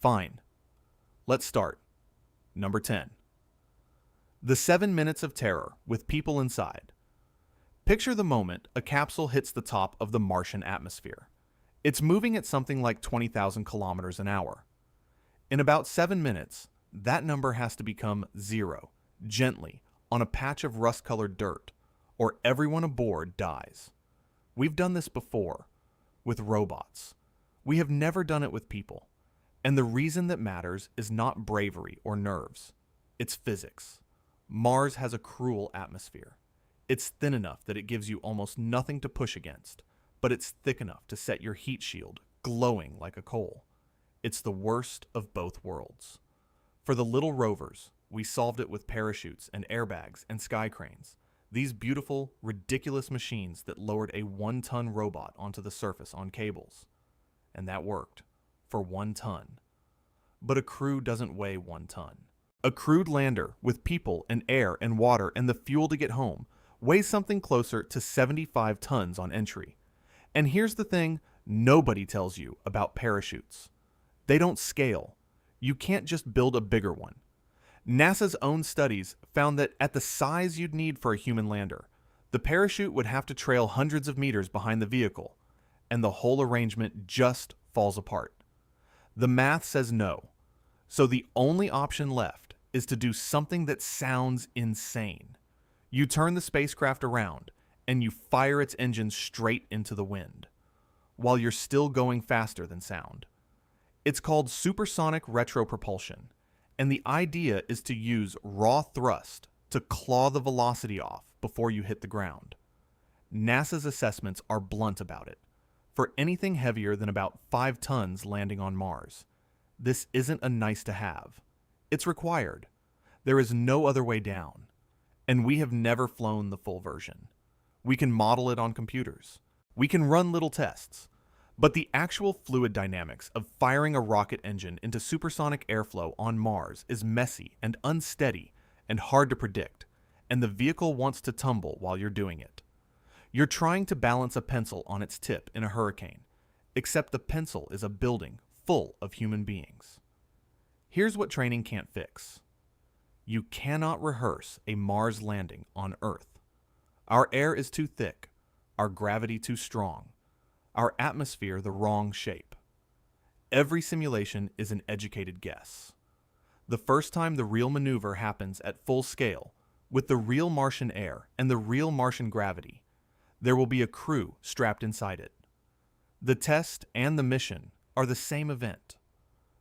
Fine. Let's start. Number 10. The 7 minutes of terror with people inside. Picture the moment a capsule hits the top of the Martian atmosphere. It's moving at something like 20,000 kilometers an hour. In about 7 minutes, that number has to become 0, gently, on a patch of rust-colored dirt, or everyone aboard dies. We've done this before, with robots. We have never done it with people. And the reason that matters is not bravery or nerves. It's physics. Mars has a cruel atmosphere. It's thin enough that it gives you almost nothing to push against, but it's thick enough to set your heat shield glowing like a coal. It's the worst of both worlds. For the little rovers, we solved it with parachutes and airbags and sky cranes. These beautiful, ridiculous machines that lowered a 1-ton robot onto the surface on cables. And that worked. For 1 ton. But a crew doesn't weigh 1 ton. A crewed lander with people and air and water and the fuel to get home weighs something closer to 75 tons on entry. And here's the thing nobody tells you about parachutes. They don't scale. You can't just build a bigger one. NASA's own studies found that at the size you'd need for a human lander, the parachute would have to trail hundreds of meters behind the vehicle, and the whole arrangement just falls apart. The math says no, so the only option left is to do something that sounds insane. You turn the spacecraft around, and you fire its engine straight into the wind, while you're still going faster than sound. It's called supersonic retropropulsion, and the idea is to use raw thrust to claw the velocity off before you hit the ground. NASA's assessments are blunt about it. For anything heavier than about 5 tons landing on Mars, this isn't a nice to have. It's required. There is no other way down. And we have never flown the full version. We can model it on computers. We can run little tests. But the actual fluid dynamics of firing a rocket engine into supersonic airflow on Mars is messy and unsteady and hard to predict, and the vehicle wants to tumble while you're doing it. You're trying to balance a pencil on its tip in a hurricane, except the pencil is a building full of human beings. Here's what training can't fix. You cannot rehearse a Mars landing on Earth. Our air is too thick, our gravity too strong, our atmosphere the wrong shape. Every simulation is an educated guess. The first time the real maneuver happens at full scale, with the real Martian air and the real Martian gravity, there will be a crew strapped inside it. The test and the mission are the same event.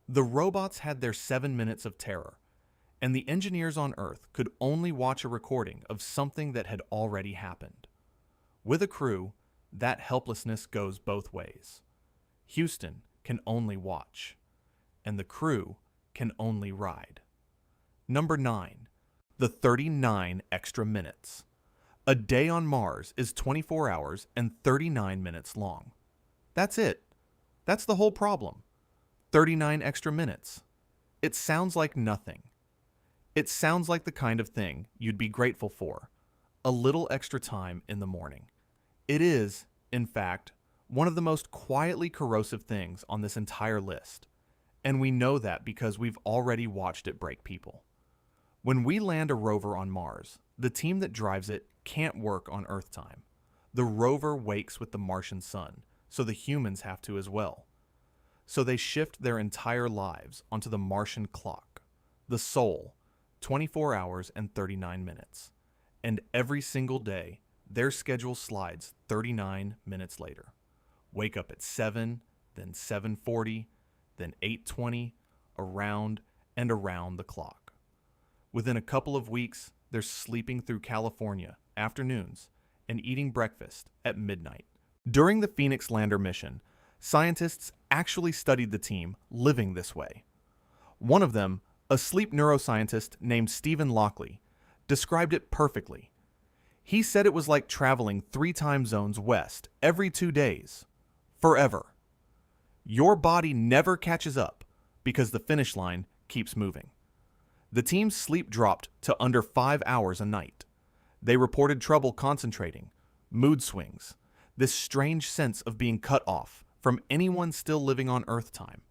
The robots had their 7 minutes of terror, and the engineers on Earth could only watch a recording of something that had already happened. With a crew, that helplessness goes both ways. Houston can only watch, and the crew can only ride. Number 9. The 39 extra minutes. A day on Mars is 24 hours and 39 minutes long. That's it. That's the whole problem. 39 extra minutes. It sounds like nothing. It sounds like the kind of thing you'd be grateful for. A little extra time in the morning. It is, in fact, one of the most quietly corrosive things on this entire list. And we know that because we've already watched it break people. When we land a rover on Mars, the team that drives it can't work on Earth time. The rover wakes with the Martian sun, so the humans have to as well. So they shift their entire lives onto the Martian clock, the soul, 24 hours and 39 minutes. And every single day, their schedule slides 39 minutes later. Wake up at 7, then 7:40, then 8:20, around and around the clock. Within a couple of weeks, they're sleeping through California afternoons and eating breakfast at midnight. During the Phoenix lander mission, scientists actually studied the team living this way. One of them, a sleep neuroscientist named Stephen Lockley, described it perfectly. He said it was like traveling 3 time zones west every 2 days, forever. Your body never catches up because the finish line keeps moving. The team's sleep dropped to under 5 hours a night. They reported trouble concentrating, mood swings, this strange sense of being cut off from anyone still living on Earth time.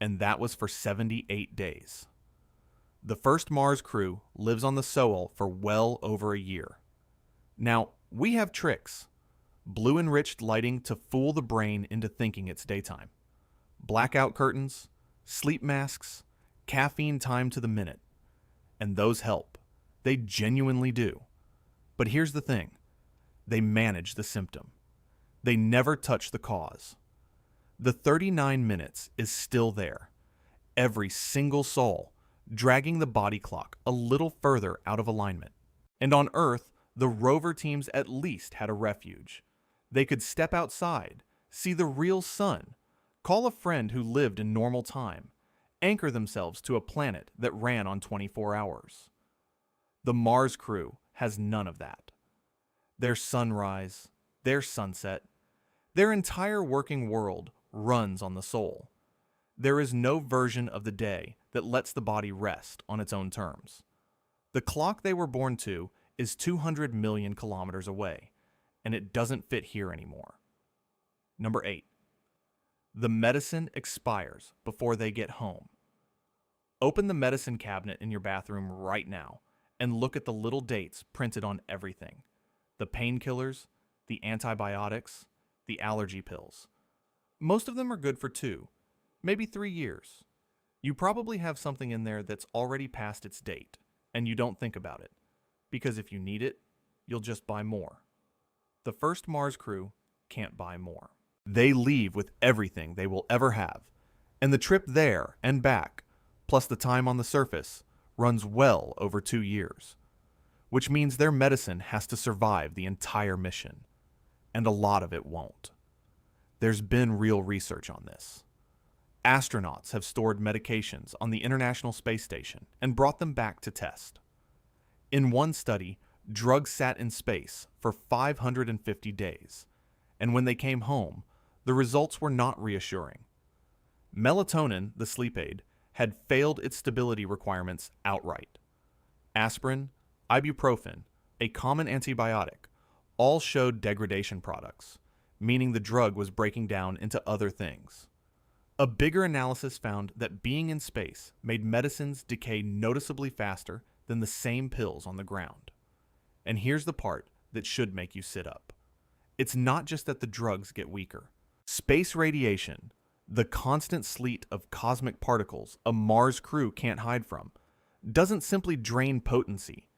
and that was for 78 days. The first Mars crew lives on the Sol for well over a year. Now, we have tricks. Blue-enriched lighting to fool the brain into thinking it's daytime. Blackout curtains, sleep masks, caffeine timed to the minute. And those help. They genuinely do. But here's the thing. They manage the symptom. They never touch the cause. The 39 minutes is still there. Every single Sol, dragging the body clock a little further out of alignment. And on Earth, the rover teams at least had a refuge. They could step outside, see the real sun, call a friend who lived in normal time, anchor themselves to a planet that ran on 24 hours. The Mars crew has none of that. Their sunrise, their sunset, their entire working world runs on the Sol. There is no version of the day that lets the body rest on its own terms. The clock they were born to is 200 million kilometers away, and it doesn't fit here anymore. Number 8. The medicine expires before they get home. Open the medicine cabinet in your bathroom right now and look at the little dates printed on everything. The painkillers, the antibiotics, the allergy pills. Most of them are good for 2, maybe 3 years. You probably have something in there that's already past its date, and you don't think about it, because if you need it, you'll just buy more. The first Mars crew can't buy more. They leave with everything they will ever have, and the trip there and back, plus the time on the surface, runs well over 2 years, which means their medicine has to survive the entire mission, and a lot of it won't. There's been real research on this. Astronauts have stored medications on the International Space Station and brought them back to test. In one study, drugs sat in space for 550 days, and when they came home, the results were not reassuring. Melatonin, the sleep aid, had failed its stability requirements outright. Aspirin, ibuprofen, a common antibiotic, all showed degradation products, meaning the drug was breaking down into other things. A bigger analysis found that being in space made medicines decay noticeably faster than the same pills on the ground. And here's the part that should make you sit up. It's not just that the drugs get weaker. Space radiation, the constant sleet of cosmic particles a Mars crew can't hide from, doesn't simply drain potency.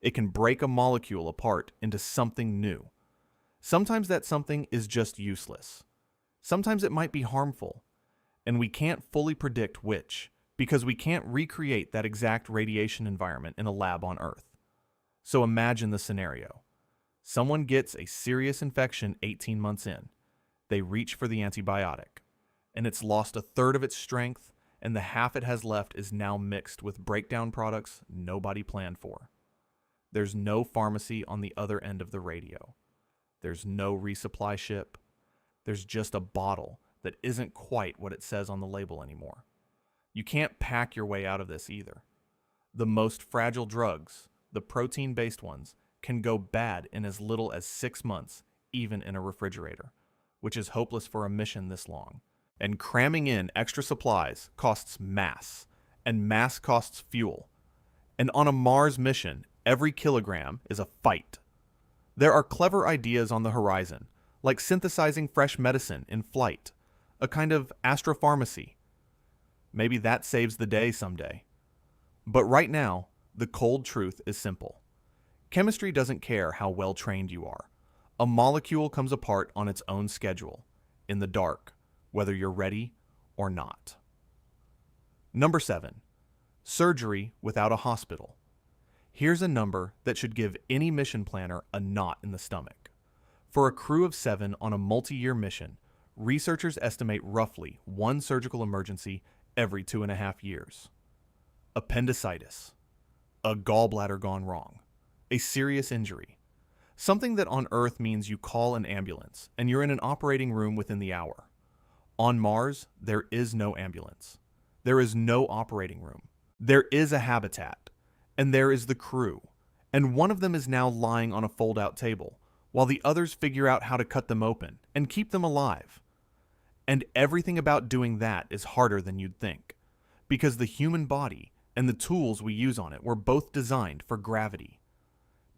It can break a molecule apart into something new. Sometimes that something is just useless. Sometimes it might be harmful, and we can't fully predict which, because we can't recreate that exact radiation environment in a lab on Earth. So imagine the scenario. Someone gets a serious infection 18 months in. They reach for the antibiotic, and it's lost a third of its strength, and the half it has left is now mixed with breakdown products nobody planned for. There's no pharmacy on the other end of the radio. There's no resupply ship. There's just a bottle that isn't quite what it says on the label anymore. You can't pack your way out of this either. The most fragile drugs, the protein-based ones, can go bad in as little as 6 months, even in a refrigerator, which is hopeless for a mission this long. And cramming in extra supplies costs mass, and mass costs fuel. And on a Mars mission, every kilogram is a fight. There are clever ideas on the horizon, like synthesizing fresh medicine in flight, a kind of astropharmacy. Maybe that saves the day someday. But right now, the cold truth is simple. Chemistry doesn't care how well trained you are. A molecule comes apart on its own schedule, in the dark, whether you're ready or not. Number 7. Surgery without a hospital. Here's a number that should give any mission planner a knot in the stomach. For a crew of 7 on a multi-year mission, researchers estimate roughly 1 surgical emergency every 2.5 years. Appendicitis, a gallbladder gone wrong, a serious injury, something that on Earth means you call an ambulance and you're in an operating room within the hour. On Mars, there is no ambulance. There is no operating room. There is a habitat, and there is the crew, and one of them is now lying on a fold-out table, while the others figure out how to cut them open and keep them alive. And everything about doing that is harder than you'd think, because the human body and the tools we use on it were both designed for gravity.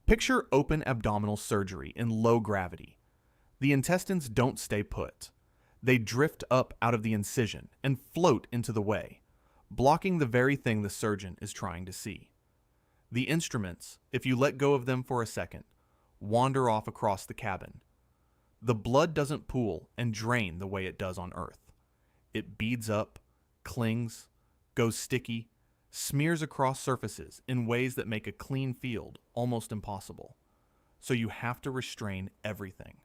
Picture open abdominal surgery in low gravity. The intestines don't stay put. They drift up out of the incision and float into the way, blocking the very thing the surgeon is trying to see. The instruments, if you let go of them for a second, wander off across the cabin. The blood doesn't pool and drain the way it does on Earth. It beads up, clings, goes sticky, smears across surfaces in ways that make a clean field almost impossible. So you have to restrain everything.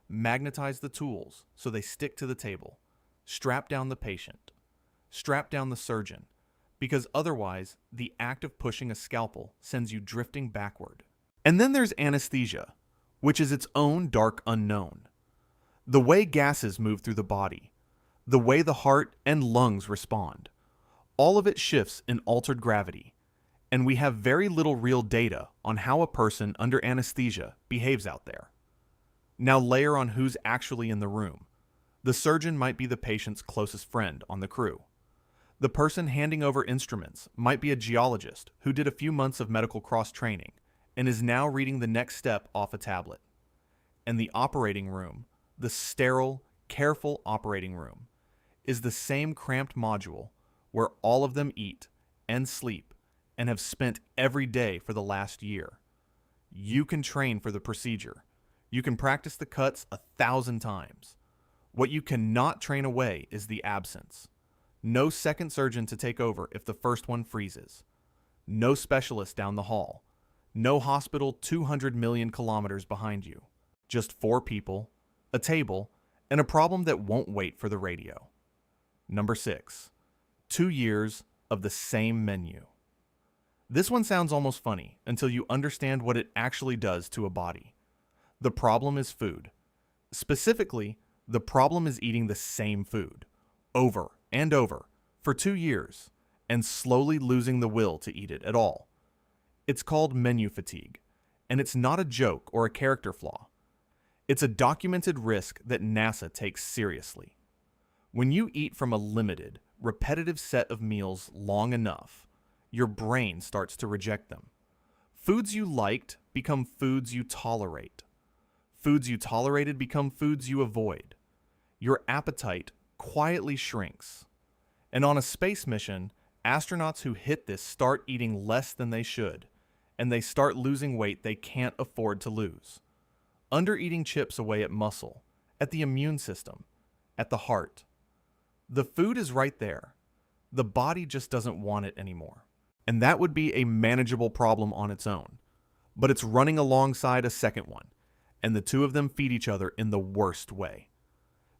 Magnetize the tools so they stick to the table. Strap down the patient. Strap down the surgeon, because otherwise the act of pushing a scalpel sends you drifting backward. And then there's anesthesia, which is its own dark unknown. The way gases move through the body, the way the heart and lungs respond, all of it shifts in altered gravity, and we have very little real data on how a person under anesthesia behaves out there. Now layer on who's actually in the room. The surgeon might be the patient's closest friend on the crew. The person handing over instruments might be a geologist who did a few months of medical cross-training and is now reading the next step off a tablet. And the operating room, the sterile, careful operating room, is the same cramped module where all of them eat and sleep and have spent every day for the last year. You can train for the procedure. You can practice the cuts 1,000 times. What you cannot train away is the absence. No second surgeon to take over if the first one freezes. No specialist down the hall. No hospital 200 million kilometers behind you. Just 4 people, a table, and a problem that won't wait for the radio. Number 6. 2 years of the same menu. This one sounds almost funny until you understand what it actually does to a body. The problem is food. Specifically, the problem is eating the same food, over and over, for 2 years, and slowly losing the will to eat it at all. It's called menu fatigue, and it's not a joke or a character flaw. It's a documented risk that NASA takes seriously. When you eat from a limited, repetitive set of meals long enough, your brain starts to reject them. Foods you liked become foods you tolerate. Foods you tolerated become foods you avoid. Your appetite quietly shrinks. And on a space mission, astronauts who hit this start eating less than they should, and they start losing weight they can't afford to lose. Under-eating chips away at muscle, at the immune system, at the heart. The food is right there. The body just doesn't want it anymore. And that would be a manageable problem on its own. But it's running alongside a second one, and the two of them feed each other in the worst way.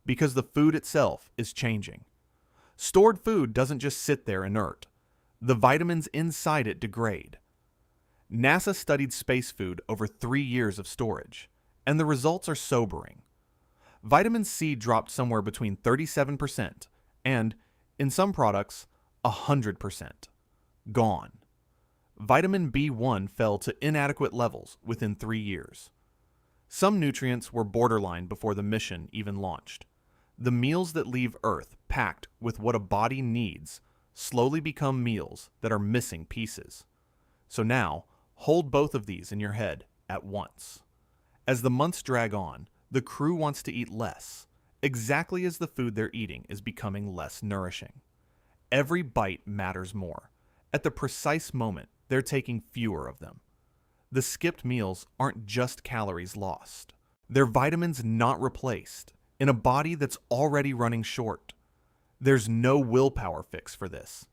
Because the food itself is changing. Stored food doesn't just sit there inert. The vitamins inside it degrade. NASA studied space food over 3 years of storage, and the results are sobering. Vitamin C dropped somewhere between 37% and, in some products, 100%. Gone. Vitamin B1 fell to inadequate levels within 3 years. Some nutrients were borderline before the mission even launched. The meals that leave Earth packed with what a body needs slowly become meals that are missing pieces. So now, hold both of these in your head at once. As the months drag on, the crew wants to eat less, exactly as the food they're eating is becoming less nourishing. Every bite matters more. At the precise moment, they're taking fewer of them. The skipped meals aren't just calories lost. They're vitamins not replaced in a body that's already running short. There's no willpower fix for this.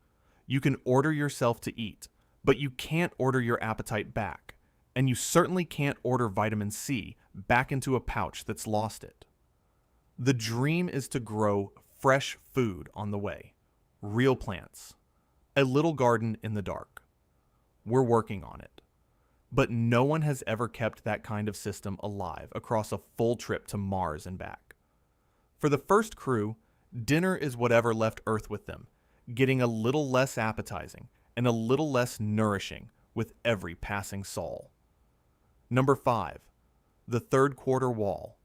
You can order yourself to eat, but you can't order your appetite back, and you certainly can't order vitamin C back into a pouch that's lost it. The dream is to grow fresh food on the way, real plants, a little garden in the dark. We're working on it. But no one has ever kept that kind of system alive across a full trip to Mars and back. For the first crew, dinner is whatever left Earth with them, getting a little less appetizing and a little less nourishing with every passing sol. Number 5, the third quarter wall.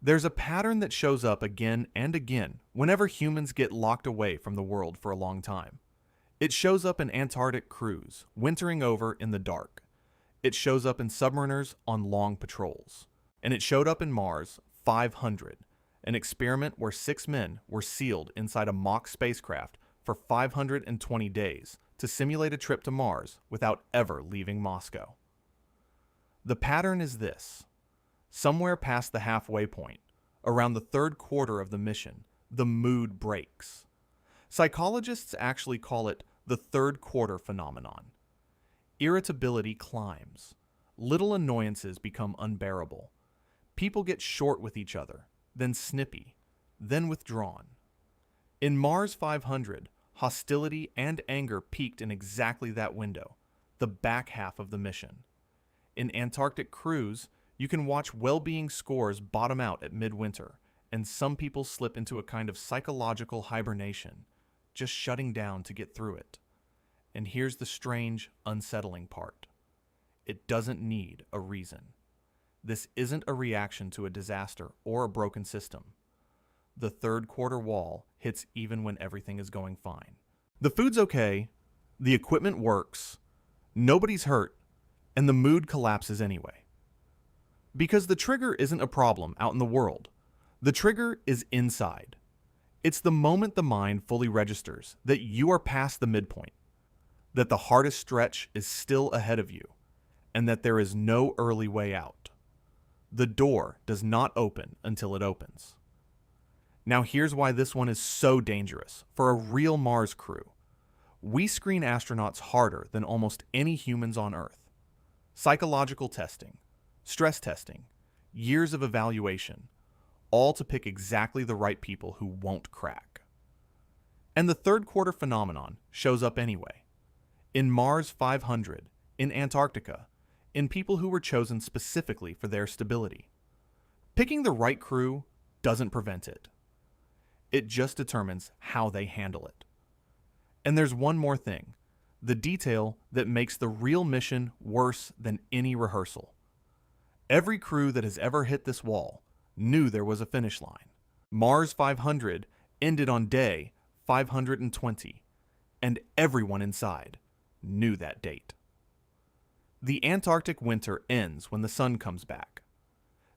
There's a pattern that shows up again and again whenever humans get locked away from the world for a long time. It shows up in Antarctic crews, wintering over in the dark. It shows up in submariners on long patrols. And it showed up in Mars 500, an experiment where 6 men were sealed inside a mock spacecraft for 520 days to simulate a trip to Mars without ever leaving Moscow. The pattern is this. Somewhere past the halfway point, around the third quarter of the mission, the mood breaks. Psychologists actually call it the third quarter phenomenon. Irritability climbs. Little annoyances become unbearable. People get short with each other, then snippy, then withdrawn. In Mars 500, hostility and anger peaked in exactly that window, the back half of the mission. In Antarctic crews, you can watch well-being scores bottom out at midwinter, and some people slip into a kind of psychological hibernation, just shutting down to get through it. And here's the strange, unsettling part. It doesn't need a reason. This isn't a reaction to a disaster or a broken system. The third quarter wall hits even when everything is going fine. The food's okay, the equipment works, nobody's hurt, and the mood collapses anyway. Because the trigger isn't a problem out in the world. The trigger is inside. It's the moment the mind fully registers that you are past the midpoint, that the hardest stretch is still ahead of you, and that there is no early way out. The door does not open until it opens. Now here's why this one is so dangerous for a real Mars crew. We screen astronauts harder than almost any humans on Earth. Psychological testing, stress testing, years of evaluation, all to pick exactly the right people who won't crack. And the third quarter phenomenon shows up anyway. In Mars 500, in Antarctica, in people who were chosen specifically for their stability. Picking the right crew doesn't prevent it. It just determines how they handle it. And there's one more thing, the detail that makes the real mission worse than any rehearsal. Every crew that has ever hit this wall knew there was a finish line. Mars 500 ended on day 520, and everyone inside knew that date. The Antarctic winter ends when the sun comes back.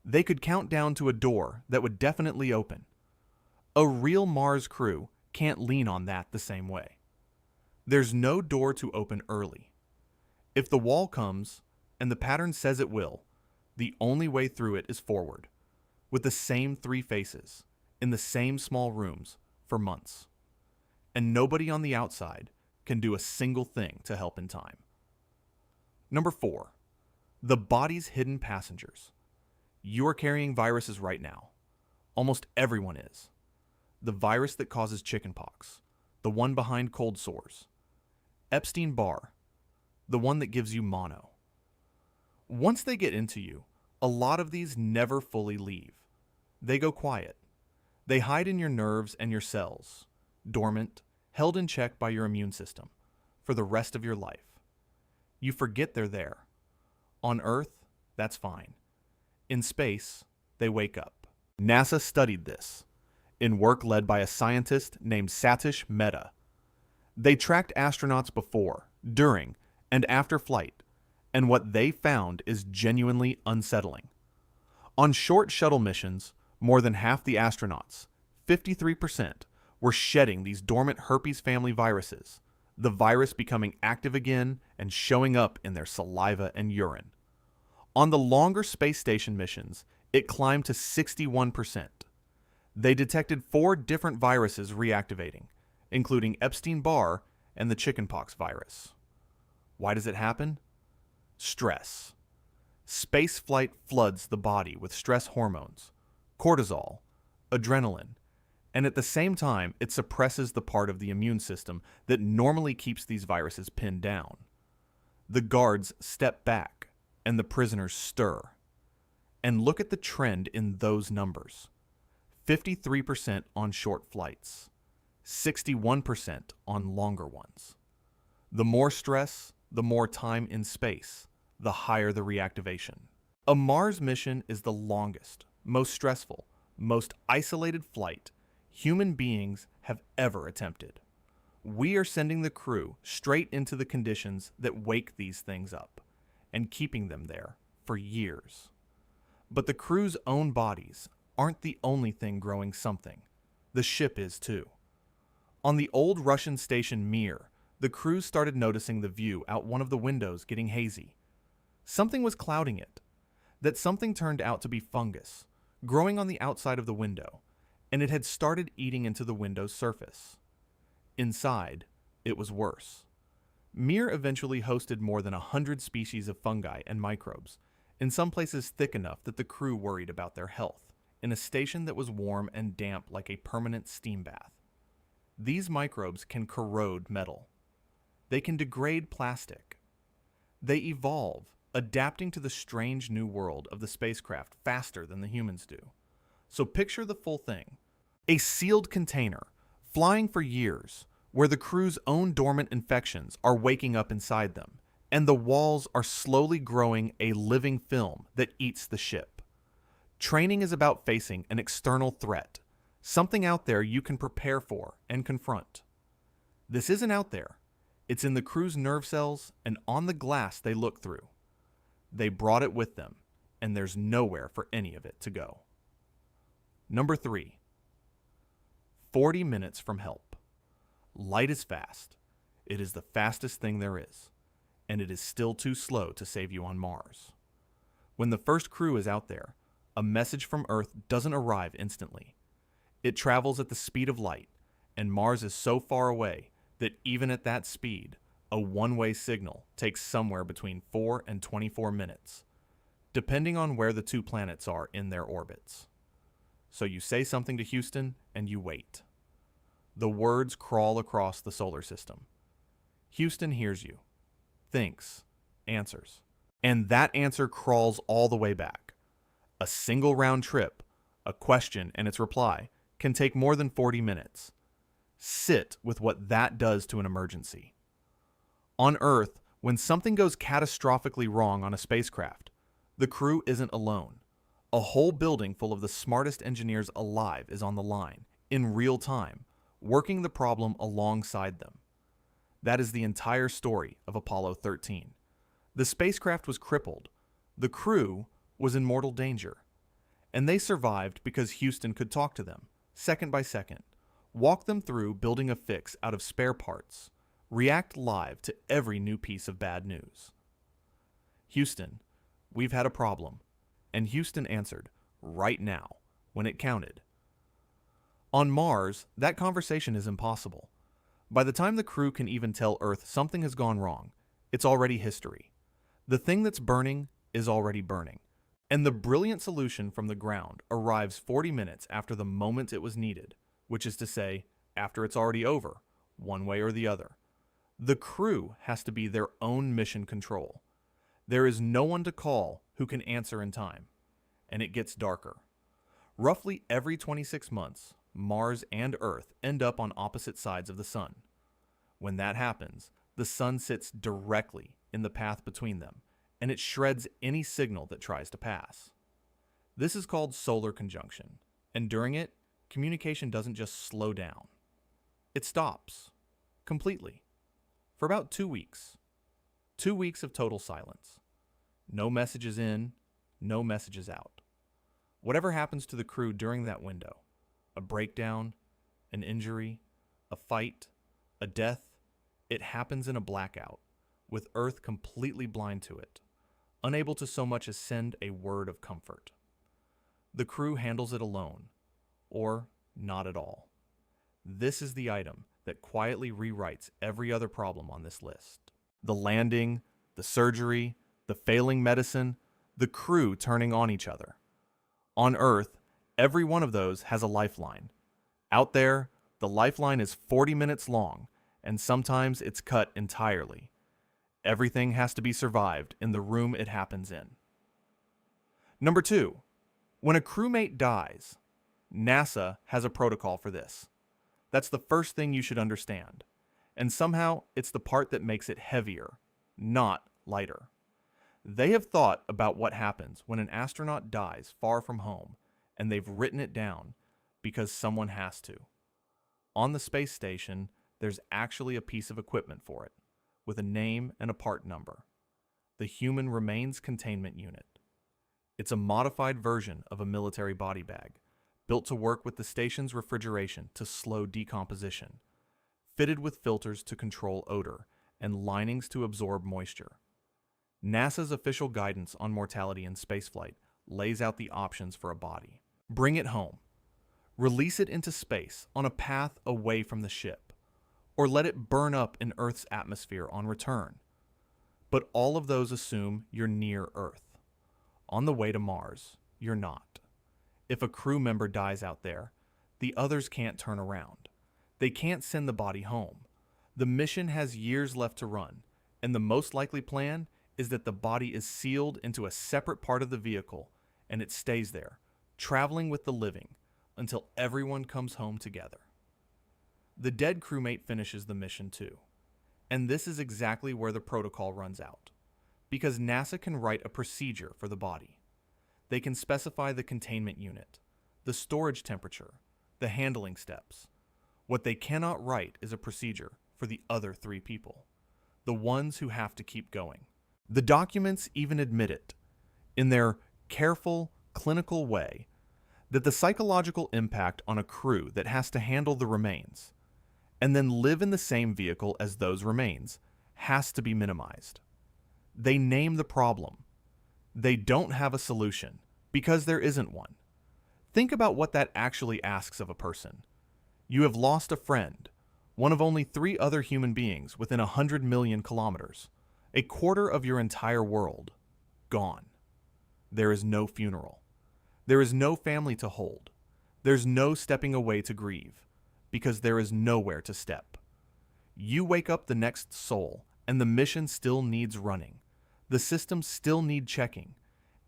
They could count down to a door that would definitely open. A real Mars crew can't lean on that the same way. There's no door to open early. If the wall comes, and the pattern says it will, the only way through it is forward, with the same 3 faces, in the same small rooms, for months. And nobody on the outside can do a single thing to help in time. Number 4, the body's hidden passengers. You are carrying viruses right now. Almost everyone is. The virus that causes chickenpox, the one behind cold sores, Epstein-Barr, the one that gives you mono. Once they get into you, a lot of these never fully leave. They go quiet. They hide in your nerves and your cells, dormant, held in check by your immune system, for the rest of your life. You forget they're there. On Earth, that's fine. In space, they wake up. NASA studied this, in work led by a scientist named Satish Mehta. They tracked astronauts before, during, and after flight, and what they found is genuinely unsettling. On short shuttle missions, more than half the astronauts, 53%, were shedding these dormant herpes family viruses, the virus becoming active again and showing up in their saliva and urine. On the longer space station missions, it climbed to 61%. They detected 4 different viruses reactivating, including Epstein-Barr and the chickenpox virus. Why does it happen? Stress. Space flight floods the body with stress hormones, cortisol, adrenaline, and at the same time, it suppresses the part of the immune system that normally keeps these viruses pinned down. The guards step back, and the prisoners stir. And look at the trend in those numbers. 53% on short flights, 61% on longer ones. The more stress, the more time in space, the higher the reactivation. A Mars mission is the longest, most stressful, most isolated flight human beings have ever attempted. We are sending the crew straight into the conditions that wake these things up and keeping them there for years. But the crew's own bodies aren't the only thing growing something. The ship is too. On the old Russian station Mir, the crew started noticing the view out one of the windows getting hazy. Something was clouding it. That something turned out to be fungus, growing on the outside of the window, and it had started eating into the window's surface. Inside, it was worse. Mir eventually hosted more than 100 species of fungi and microbes, in some places thick enough that the crew worried about their health, in a station that was warm and damp like a permanent steam bath. These microbes can corrode metal. They can degrade plastic. They evolve, adapting to the strange new world of the spacecraft faster than the humans do. So picture the full thing. A sealed container, flying for years, where the crew's own dormant infections are waking up inside them, and the walls are slowly growing a living film that eats the ship. Training is about facing an external threat, something out there you can prepare for and confront. This isn't out there. It's in the crew's nerve cells and on the glass they look through. They brought it with them, and there's nowhere for any of it to go. Number 3. 40 minutes from help. Light is fast. It is the fastest thing there is, and it is still too slow to save you on Mars. When the first crew is out there, a message from Earth doesn't arrive instantly. It travels at the speed of light, and Mars is so far away that even at that speed, a one-way signal takes somewhere between 4 and 24 minutes, depending on where the two planets are in their orbits. So you say something to Houston, and you wait. The words crawl across the solar system. Houston hears you, thinks, answers, and that answer crawls all the way back. A single round trip, a question and its reply, can take more than 40 minutes. Sit with what that does to an emergency. On Earth, when something goes catastrophically wrong on a spacecraft, the crew isn't alone. A whole building full of the smartest engineers alive is on the line, in real time, working the problem alongside them. That is the entire story of Apollo 13. The spacecraft was crippled. The crew was in mortal danger. And they survived because Houston could talk to them, second by second, walk them through building a fix out of spare parts, react live to every new piece of bad news. Houston, we've had a problem. And Houston answered, right now, when it counted. On Mars, that conversation is impossible. By the time the crew can even tell Earth something has gone wrong, it's already history. The thing that's burning is already burning. And the brilliant solution from the ground arrives 40 minutes after the moment it was needed, which is to say, after it's already over, one way or the other. The crew has to be their own mission control. There is no one to call who can answer in time, and it gets darker. Roughly every 26 months, Mars and Earth end up on opposite sides of the sun. When that happens, the sun sits directly in the path between them, and it shreds any signal that tries to pass. This is called solar conjunction, and during it, communication doesn't just slow down. It stops. Completely. For about 2 weeks. 2 weeks of total silence. No messages in, no messages out. Whatever happens to the crew during that window, a breakdown, an injury, a fight, a death, it happens in a blackout, with Earth completely blind to it, unable to so much as send a word of comfort. The crew handles it alone, or not at all. This is the item that quietly rewrites every other problem on this list. The landing, the surgery, the failing medicine, the crew turning on each other. On Earth, every one of those has a lifeline. Out there, the lifeline is 40 minutes long, and sometimes it's cut entirely. Everything has to be survived in the room it happens in. Number 2, when a crewmate dies, NASA has a protocol for this. That's the first thing you should understand. And somehow, it's the part that makes it heavier, not lighter. They have thought about what happens when an astronaut dies far from home and they've written it down because someone has to. On the space station, there's actually a piece of equipment for it, with a name and a part number. The Human Remains Containment Unit. It's a modified version of a military body bag, built to work with the station's refrigeration to slow decomposition, fitted with filters to control odor and linings to absorb moisture. NASA's official guidance on mortality in spaceflight lays out the options for a body. Bring it home. Release it into space on a path away from the ship, or let it burn up in Earth's atmosphere on return. But all of those assume you're near Earth. On the way to Mars, you're not. If a crew member dies out there, the others can't turn around. They can't send the body home. The mission has years left to run, and the most likely plan is that the body is sealed into a separate part of the vehicle, and it stays there, traveling with the living, until everyone comes home together. The dead crewmate finishes the mission too. And this is exactly where the protocol runs out, because NASA can write a procedure for the body. They can specify the containment unit, the storage temperature, the handling steps. What they cannot write is a procedure for the other 3 people, the ones who have to keep going. The documents even admit it, in their careful, clinical way, that the psychological impact on a crew that has to handle the remains, and then live in the same vehicle as those remains, has to be minimized. They name the problem. They don't have a solution, because there isn't one. Think about what that actually asks of a person. You have lost a friend, one of only 3 other human beings within 100 million kilometers, a quarter of your entire world, gone. There is no funeral. There is no family to hold. There's no stepping away to grieve, because there is nowhere to step. You wake up the next soul, and the mission still needs running. The systems still need checking,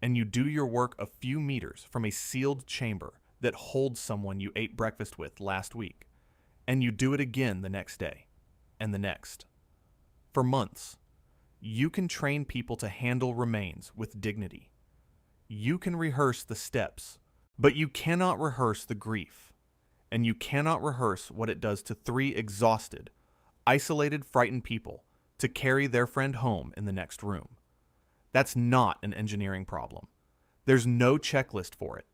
and you do your work a few meters from a sealed chamber that holds someone you ate breakfast with last week, and you do it again the next day, and the next. For months, you can train people to handle remains with dignity. You can rehearse the steps, but you cannot rehearse the grief, and you cannot rehearse what it does to 3 exhausted, isolated, frightened people to carry their friend home in the next room. That's not an engineering problem. There's no checklist for it.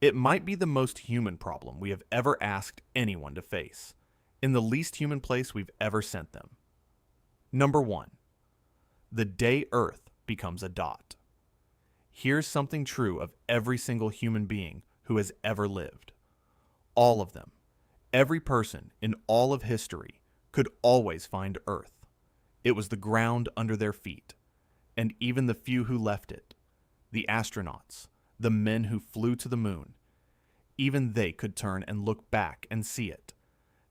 It might be the most human problem we have ever asked anyone to face, in the least human place we've ever sent them. Number 1. The day Earth becomes a dot. Here's something true of every single human being who has ever lived. All of them, every person in all of history, could always find Earth. It was the ground under their feet, and even the few who left it, the astronauts, the men who flew to the moon, even they could turn and look back and see it.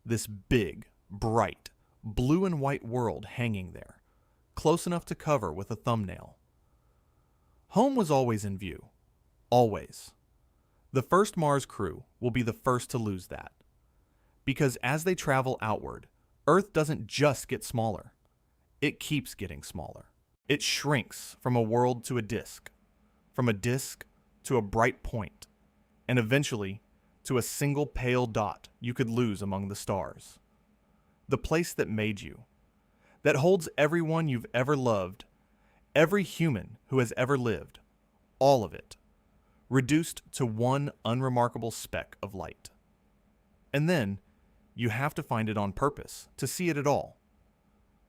This big, bright, blue and white world hanging there, close enough to cover with a thumbnail. Home was always in view. Always. The first Mars crew will be the first to lose that. Because as they travel outward, Earth doesn't just get smaller. It keeps getting smaller. It shrinks from a world to a disk, from a disk to a bright point, and eventually to a single pale dot you could lose among the stars. The place that made you, that holds everyone you've ever loved, every human who has ever lived, all of it, reduced to one unremarkable speck of light. And then, you have to find it on purpose to see it at all.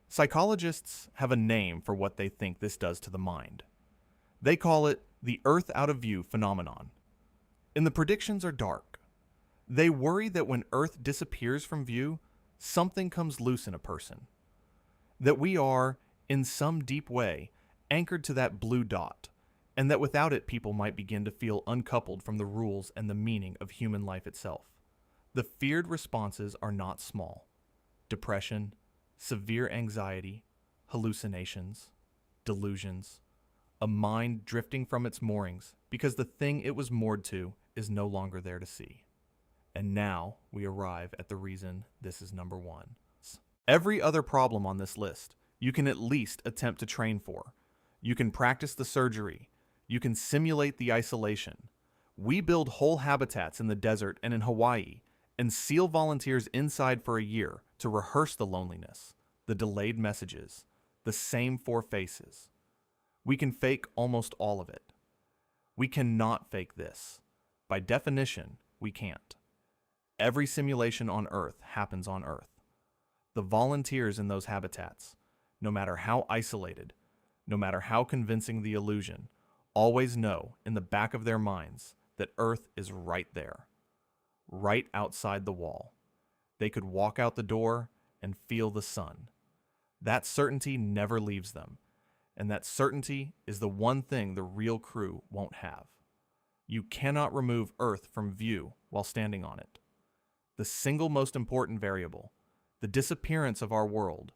Psychologists have a name for what they think this does to the mind. They call it the Earth out of view phenomenon. And the predictions are dark. They worry that when Earth disappears from view, something comes loose in a person. That we are, in some deep way, anchored to that blue dot, and that without it people might begin to feel uncoupled from the rules and the meaning of human life itself. The feared responses are not small. Depression, severe anxiety, hallucinations, delusions, a mind drifting from its moorings because the thing it was moored to is no longer there to see. And now we arrive at the reason this is number 1. Every other problem on this list you can at least attempt to train for. You can practice the surgery. You can simulate the isolation. We build whole habitats in the desert and in Hawaii and seal volunteers inside for a year to rehearse the loneliness, the delayed messages, the same four faces. We can fake almost all of it. We cannot fake this. By definition, we can't. Every simulation on Earth happens on Earth. The volunteers in those habitats, no matter how isolated, no matter how convincing the illusion, always know in the back of their minds that Earth is right there, right outside the wall. They could walk out the door and feel the sun. That certainty never leaves them, and that certainty is the one thing the real crew won't have. You cannot remove Earth from view while standing on it. The single most important variable, the disappearance of our world,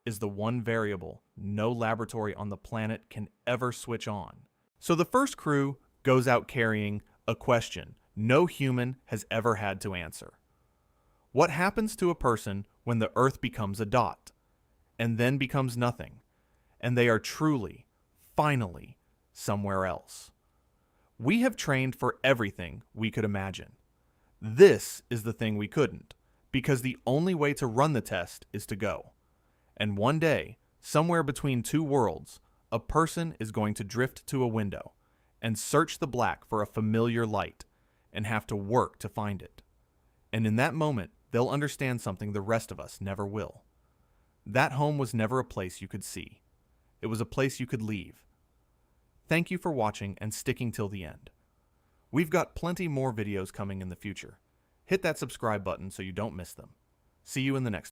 is the one variable no laboratory on the planet can ever switch on. So the first crew goes out carrying a question no human has ever had to answer. What happens to a person when the Earth becomes a dot, and then becomes nothing, and they are truly, finally, somewhere else? We have trained for everything we could imagine. This is the thing we couldn't, because the only way to run the test is to go. And one day, somewhere between two worlds, a person is going to drift to a window and search the black for a familiar light and have to work to find it. And in that moment, they'll understand something the rest of us never will. That home was never a place you could see. It was a place you could leave. Thank you for watching and sticking till the end. We've got plenty more videos coming in the future. Hit that subscribe button so you don't miss them. See you in the next one.